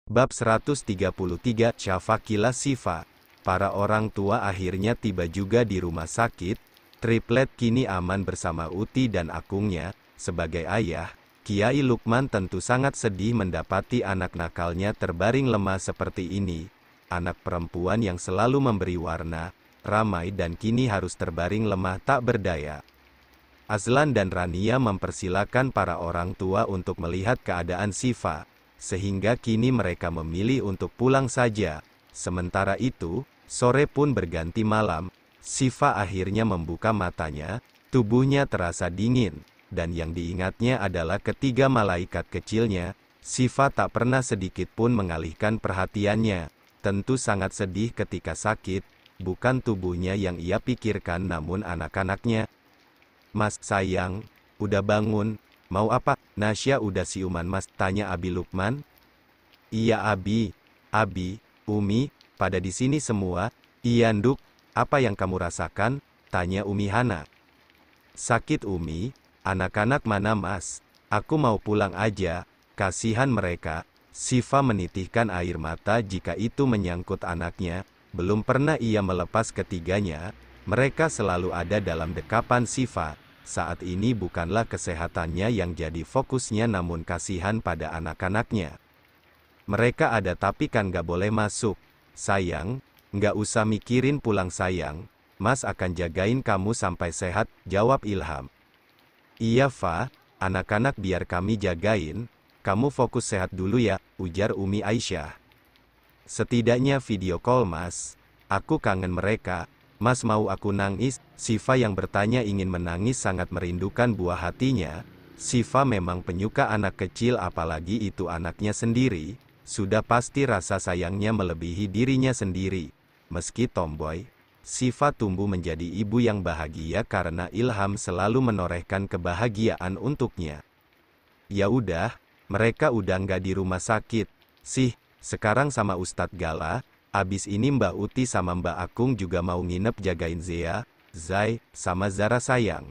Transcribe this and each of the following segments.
Bab 133 Syafaqillah Syifa. Para orang tua akhirnya tiba juga di rumah sakit. Triplet kini aman bersama Uti dan akungnya. Sebagai ayah, Kiai Lukman tentu sangat sedih mendapati anak nakalnya terbaring lemah seperti ini. Anak perempuan yang selalu memberi warna, ramai dan kini harus terbaring lemah tak berdaya. Azlan dan Rania mempersilakan para orang tua untuk melihat keadaan Syifa, sehingga kini mereka memilih untuk pulang saja. Sementara itu, sore pun berganti malam. Syifa akhirnya membuka matanya, tubuhnya terasa dingin, dan yang diingatnya adalah ketiga malaikat kecilnya. Syifa tak pernah sedikit pun mengalihkan perhatiannya. Tentu sangat sedih ketika sakit, bukan tubuhnya yang ia pikirkan namun anak-anaknya. "Mas, sayang, udah bangun, mau apa?" "Nasya udah siuman mas," tanya Abi Lukman. "Iya Abi, Umi, pada di sini semua." "Iya Nduk, apa yang kamu rasakan?" tanya Umi Hana. "Sakit Umi, anak-anak mana mas? Aku mau pulang aja, kasihan mereka." Syifa menitihkan air mata jika itu menyangkut anaknya. Belum pernah ia melepas ketiganya, mereka selalu ada dalam dekapan Syifa. Saat ini bukanlah kesehatannya yang jadi fokusnya namun kasihan pada anak-anaknya. "Mereka ada tapi kan gak boleh masuk." "Sayang, gak usah mikirin pulang sayang, Mas akan jagain kamu sampai sehat," jawab Ilham. "Iya Fa, anak-anak biar kami jagain, kamu fokus sehat dulu ya," ujar Umi Aisyah. "Setidaknya video call Mas, aku kangen mereka." "Mas mau aku nangis?" Syifa yang bertanya ingin menangis sangat merindukan buah hatinya. Syifa memang penyuka anak kecil apalagi itu anaknya sendiri. Sudah pasti rasa sayangnya melebihi dirinya sendiri. Meski tomboy, Syifa tumbuh menjadi ibu yang bahagia karena Ilham selalu menorehkan kebahagiaan untuknya. "Ya udah, mereka udah nggak di rumah sakit sih, sekarang sama Ustadz Gala. Abis ini Mbak Uti sama Mbak Akung juga mau nginep jagain Zea, Zai, sama Zara sayang."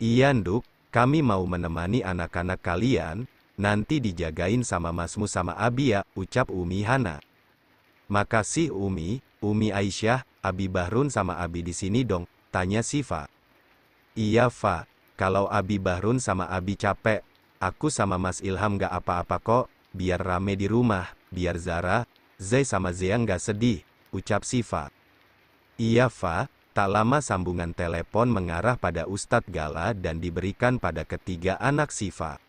"Iya Nduk, kami mau menemani anak-anak kalian, nanti dijagain sama Masmu sama Abi ya," ucap Umi Hana. "Makasih Umi." "Umi Aisyah, Abi Bahrun sama Abi di sini dong?" tanya Syifa. "Iya Fa, kalau Abi Bahrun sama Abi capek, aku sama Mas Ilham gak apa-apa kok, biar rame di rumah, biar Zara, Zai sama Zea nggak sedih," ucap Syifa. "Iya Fa." Tak lama sambungan telepon mengarah pada Ustadz Gala dan diberikan pada ketiga anak Syifa.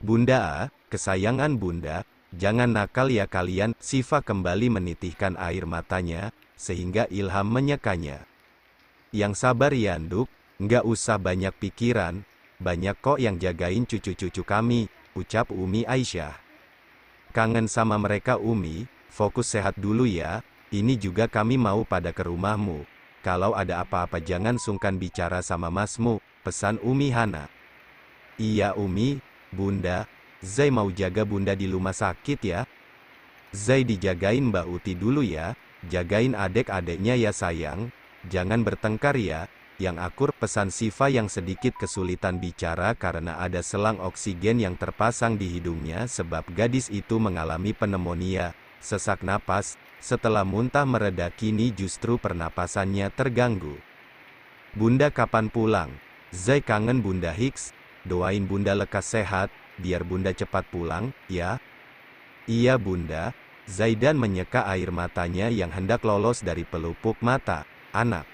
"Bunda, kesayangan Bunda, jangan nakal ya kalian." Syifa kembali menitihkan air matanya, sehingga Ilham menyekanya. "Yang sabar ya Nduk, nggak usah banyak pikiran, banyak kok yang jagain cucu-cucu kami," ucap Umi Aisyah. "Kangen sama mereka Umi, fokus sehat dulu ya, ini juga kami mau pada ke rumahmu. Kalau ada apa-apa jangan sungkan bicara sama Masmu," pesan Umi Hana. "Iya Umi, Bunda, Zai mau jaga Bunda di rumah sakit ya. Zai dijagain Mbak Uti dulu ya, jagain adek-adeknya ya sayang, jangan bertengkar ya, yang akur," pesan Syifa yang sedikit kesulitan bicara karena ada selang oksigen yang terpasang di hidungnya sebab gadis itu mengalami pneumonia, sesak napas. Setelah muntah mereda kini justru pernapasannya terganggu. "Bunda kapan pulang? Zai kangen Bunda Hicks, doain Bunda lekas sehat, biar Bunda cepat pulang, ya." "Iya Bunda." Zaidan menyeka air matanya yang hendak lolos dari pelupuk mata anak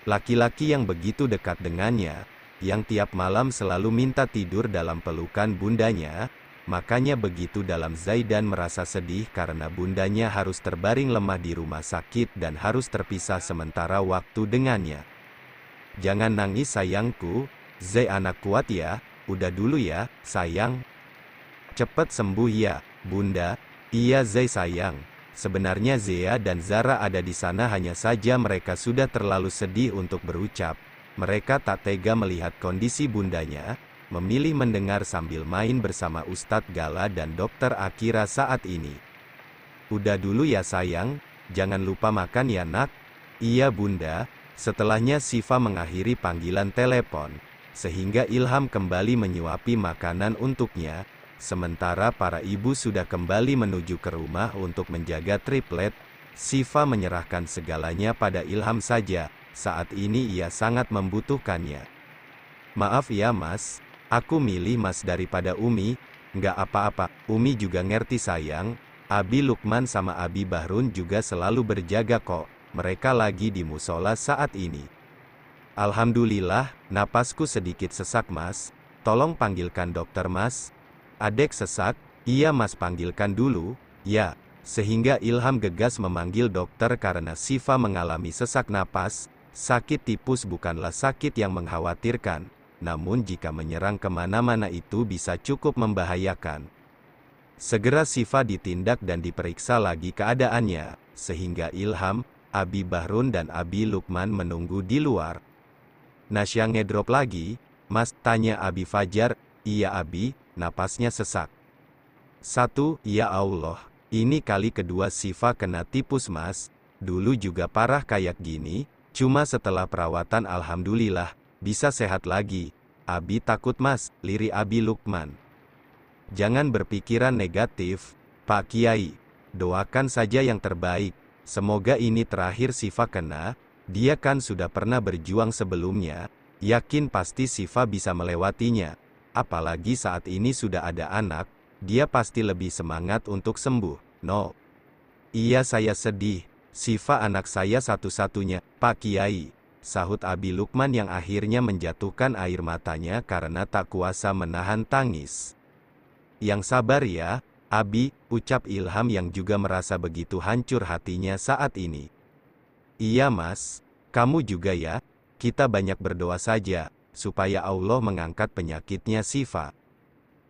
laki-laki yang begitu dekat dengannya, yang tiap malam selalu minta tidur dalam pelukan bundanya. Makanya begitu dalam Zaidan merasa sedih karena bundanya harus terbaring lemah di rumah sakit dan harus terpisah sementara waktu dengannya. "Jangan nangis sayangku, Zai anak kuat ya, udah dulu ya, sayang. Cepet sembuh ya, Bunda." "Iya Zai sayang, sebenarnya Zea dan Zara ada di sana hanya saja mereka sudah terlalu sedih untuk berucap. Mereka tak tega melihat kondisi bundanya, memilih mendengar sambil main bersama Ustadz Gala dan Dokter Akira saat ini." "Udah dulu ya sayang, jangan lupa makan ya nak." "Iya Bunda." Setelahnya Syifa mengakhiri panggilan telepon, sehingga Ilham kembali menyuapi makanan untuknya. Sementara para ibu sudah kembali menuju ke rumah untuk menjaga triplet, Syifa menyerahkan segalanya pada Ilham saja. Saat ini ia sangat membutuhkannya. Maaf ya mas, aku milih mas daripada Umi. Nggak apa-apa, Umi juga ngerti sayang. Abi Lukman sama Abi Bahrun juga selalu berjaga kok. Mereka lagi di musola saat ini. Alhamdulillah, napasku sedikit sesak mas. Tolong panggilkan dokter mas. Adek sesak, iya mas panggilkan dulu, ya. Sehingga Ilham gegas memanggil dokter karena Syifa mengalami sesak napas. Sakit tipus bukanlah sakit yang mengkhawatirkan, namun jika menyerang kemana-mana itu bisa cukup membahayakan. Segera Syifa ditindak dan diperiksa lagi keadaannya, sehingga Ilham, Abi Bahrun dan Abi Lukman menunggu di luar. Nasya ngedrop lagi, mas, tanya Abi Fajar. Iya Abi, napasnya sesak. 1. Ya Allah, ini kali kedua Syifa kena tipus mas, dulu juga parah kayak gini, cuma setelah perawatan alhamdulillah, bisa sehat lagi. Abi takut mas, lirik Abi Lukman. Jangan berpikiran negatif, Pak Kiai. Doakan saja yang terbaik, semoga ini terakhir Syifa kena, dia kan sudah pernah berjuang sebelumnya, yakin pasti Syifa bisa melewatinya. Apalagi saat ini sudah ada anak, dia pasti lebih semangat untuk sembuh. No. Iya saya sedih, Syifa anak saya satu-satunya, Pak Kiai. Sahut Abi Lukman yang akhirnya menjatuhkan air matanya karena tak kuasa menahan tangis. Yang sabar ya, Abi, ucap Ilham yang juga merasa begitu hancur hatinya saat ini. Iya mas, kamu juga ya, kita banyak berdoa saja, supaya Allah mengangkat penyakitnya Syifa.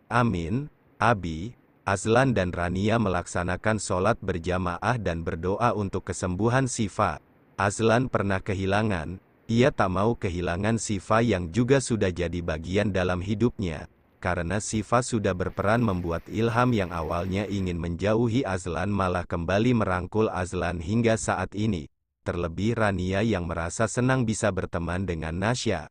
Amin. Abi, Azlan dan Rania melaksanakan sholat berjamaah dan berdoa untuk kesembuhan Syifa. Azlan pernah kehilangan, ia tak mau kehilangan Syifa yang juga sudah jadi bagian dalam hidupnya. Karena Syifa sudah berperan membuat Ilham yang awalnya ingin menjauhi Azlan malah kembali merangkul Azlan hingga saat ini. Terlebih Rania yang merasa senang bisa berteman dengan Nasya.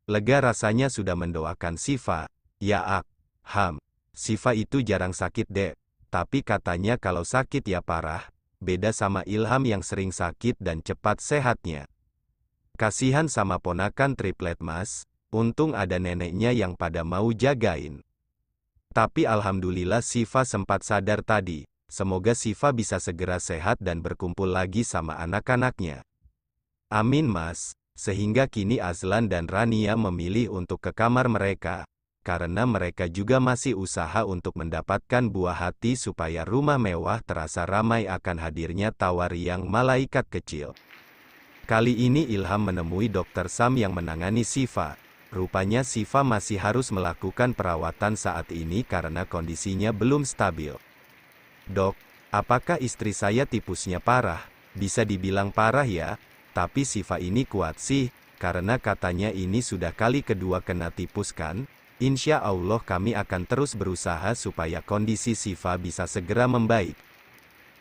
Lega rasanya sudah mendoakan Syifa. Ya Ham, Syifa itu jarang sakit dek, tapi katanya kalau sakit ya parah, beda sama Ilham yang sering sakit dan cepat sehatnya. Kasihan sama ponakan triplet mas, untung ada neneknya yang pada mau jagain. Tapi alhamdulillah Syifa sempat sadar tadi, semoga Syifa bisa segera sehat dan berkumpul lagi sama anak-anaknya. Amin mas. Sehingga kini Azlan dan Rania memilih untuk ke kamar mereka, karena mereka juga masih usaha untuk mendapatkan buah hati supaya rumah mewah terasa ramai akan hadirnya tawariang malaikat kecil. Kali ini Ilham menemui Dr. Sam yang menangani Syifa. Rupanya Syifa masih harus melakukan perawatan saat ini karena kondisinya belum stabil. Dok, apakah istri saya tipusnya parah? Bisa dibilang parah ya? Tapi Syifa ini kuat sih, karena katanya ini sudah kali kedua kena tipus kan? Insya Allah kami akan terus berusaha supaya kondisi Syifa bisa segera membaik.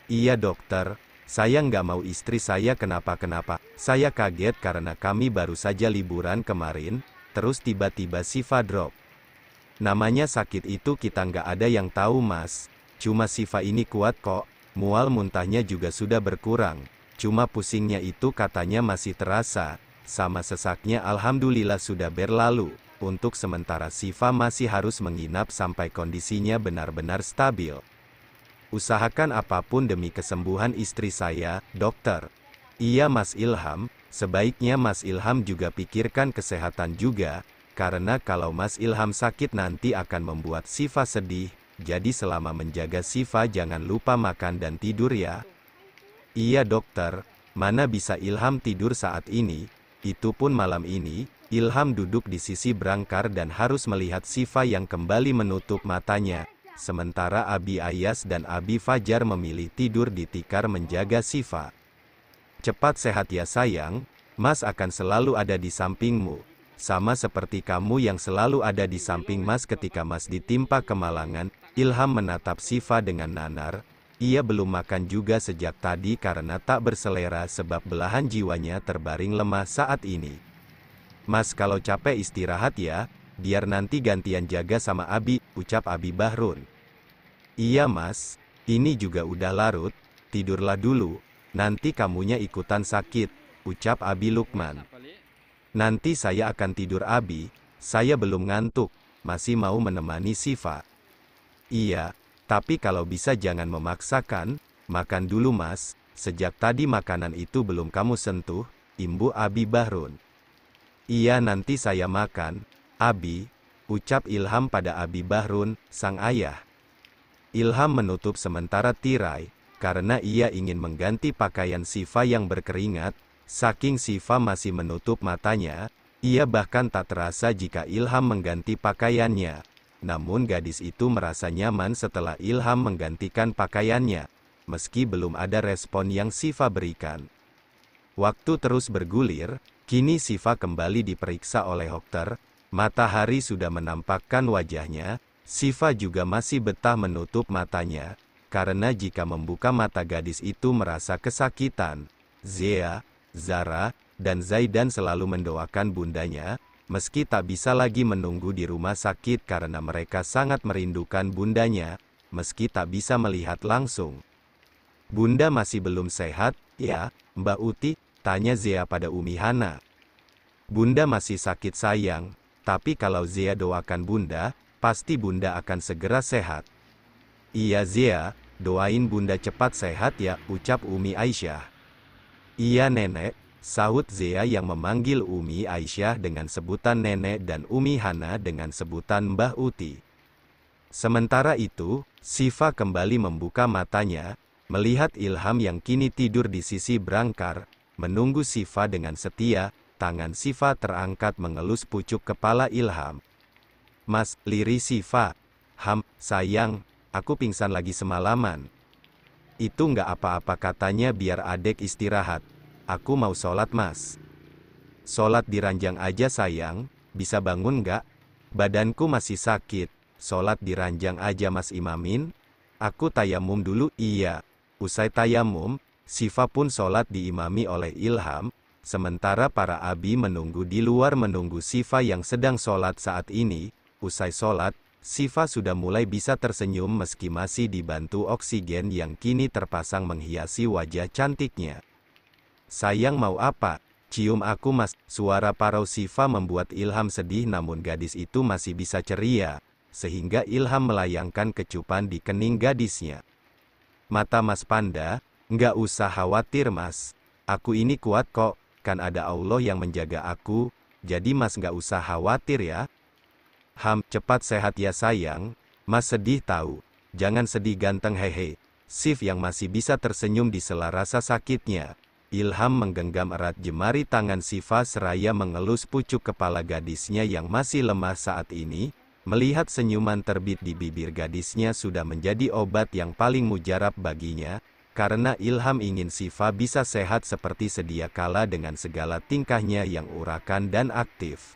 Iya dokter, saya nggak mau istri saya kenapa-kenapa. Saya kaget karena kami baru saja liburan kemarin, terus tiba-tiba Syifa drop. Namanya sakit itu kita nggak ada yang tahu mas, cuma Syifa ini kuat kok, mual muntahnya juga sudah berkurang. Cuma pusingnya itu katanya masih terasa, sama sesaknya alhamdulillah sudah berlalu. Untuk sementara Syifa masih harus menginap sampai kondisinya benar-benar stabil. Usahakan apapun demi kesembuhan istri saya, dokter. Iya Mas Ilham, sebaiknya Mas Ilham juga pikirkan kesehatan juga, karena kalau Mas Ilham sakit nanti akan membuat Syifa sedih, jadi selama menjaga Syifa jangan lupa makan dan tidur ya. Iya dokter, mana bisa Ilham tidur saat ini, itu pun malam ini, Ilham duduk di sisi berangkar dan harus melihat Syifa yang kembali menutup matanya, sementara Abi Ayas dan Abi Fajar memilih tidur di tikar menjaga Syifa. Cepat sehat ya sayang, Mas akan selalu ada di sampingmu, sama seperti kamu yang selalu ada di samping Mas ketika Mas ditimpa kemalangan. Ilham menatap Syifa dengan nanar. Ia belum makan juga sejak tadi karena tak berselera sebab belahan jiwanya terbaring lemah saat ini. Mas kalau capek istirahat ya, biar nanti gantian jaga sama Abi, ucap Abi Bahrun. Iya Mas, ini juga udah larut, tidurlah dulu, nanti kamunya ikutan sakit, ucap Abi Lukman. Nanti saya akan tidur Abi, saya belum ngantuk, masih mau menemani Sifa. Iya, tapi kalau bisa jangan memaksakan, makan dulu Mas, sejak tadi makanan itu belum kamu sentuh, imbu Abi Bahrun. Iya nanti saya makan, Abi, ucap Ilham pada Abi Bahrun, sang ayah. Ilham menutup sementara tirai, karena ia ingin mengganti pakaian Sifa yang berkeringat, saking Sifa masih menutup matanya, ia bahkan tak terasa jika Ilham mengganti pakaiannya. Namun gadis itu merasa nyaman setelah Ilham menggantikan pakaiannya, meski belum ada respon yang Sifa berikan. Waktu terus bergulir, kini Sifa kembali diperiksa oleh dokter, matahari sudah menampakkan wajahnya, Sifa juga masih betah menutup matanya, karena jika membuka mata gadis itu merasa kesakitan. Zea, Zara, dan Zaidan selalu mendoakan bundanya, meski tak bisa lagi menunggu di rumah sakit karena mereka sangat merindukan bundanya, meski tak bisa melihat langsung. Bunda masih belum sehat, ya, Mbak Uti? Tanya Zea pada Umi Hana. Bunda masih sakit sayang, tapi kalau Zea doakan Bunda, pasti Bunda akan segera sehat. Iya Zea, doain Bunda cepat sehat ya, ucap Umi Aisyah. Iya Nenek, sahut Zea yang memanggil Umi Aisyah dengan sebutan Nenek dan Umi Hana dengan sebutan Mbah Uti. Sementara itu, Sifa kembali membuka matanya, melihat Ilham yang kini tidur di sisi brangkar, menunggu Sifa dengan setia, tangan Sifa terangkat mengelus pucuk kepala Ilham. Mas, liri Sifa. Sayang, aku pingsan lagi semalaman. Itu nggak apa-apa katanya biar adek istirahat. Aku mau sholat Mas. Sholat di ranjang aja sayang, bisa bangun nggak? Badanku masih sakit, sholat di ranjang aja Mas imamin. Aku tayamum dulu, iya. Usai tayamum, Sifa pun sholat diimami oleh Ilham, sementara para abi menunggu di luar menunggu Sifa yang sedang sholat saat ini. Usai sholat, Sifa sudah mulai bisa tersenyum meski masih dibantu oksigen yang kini terpasang menghiasi wajah cantiknya. Sayang mau apa? Cium aku Mas. Suara parau Sifa membuat Ilham sedih namun gadis itu masih bisa ceria, sehingga Ilham melayangkan kecupan di kening gadisnya. Mata Mas Panda, nggak usah khawatir Mas. Aku ini kuat kok, kan ada Allah yang menjaga aku, jadi Mas nggak usah khawatir ya. Cepat sehat ya sayang, Mas sedih tahu. Jangan sedih ganteng hehe. Sif yang masih bisa tersenyum di sela rasa sakitnya. Ilham menggenggam erat jemari tangan Sifa seraya mengelus pucuk kepala gadisnya yang masih lemah saat ini. Melihat senyuman terbit di bibir gadisnya sudah menjadi obat yang paling mujarab baginya, karena Ilham ingin Sifa bisa sehat seperti sedia kala dengan segala tingkahnya yang urakan dan aktif.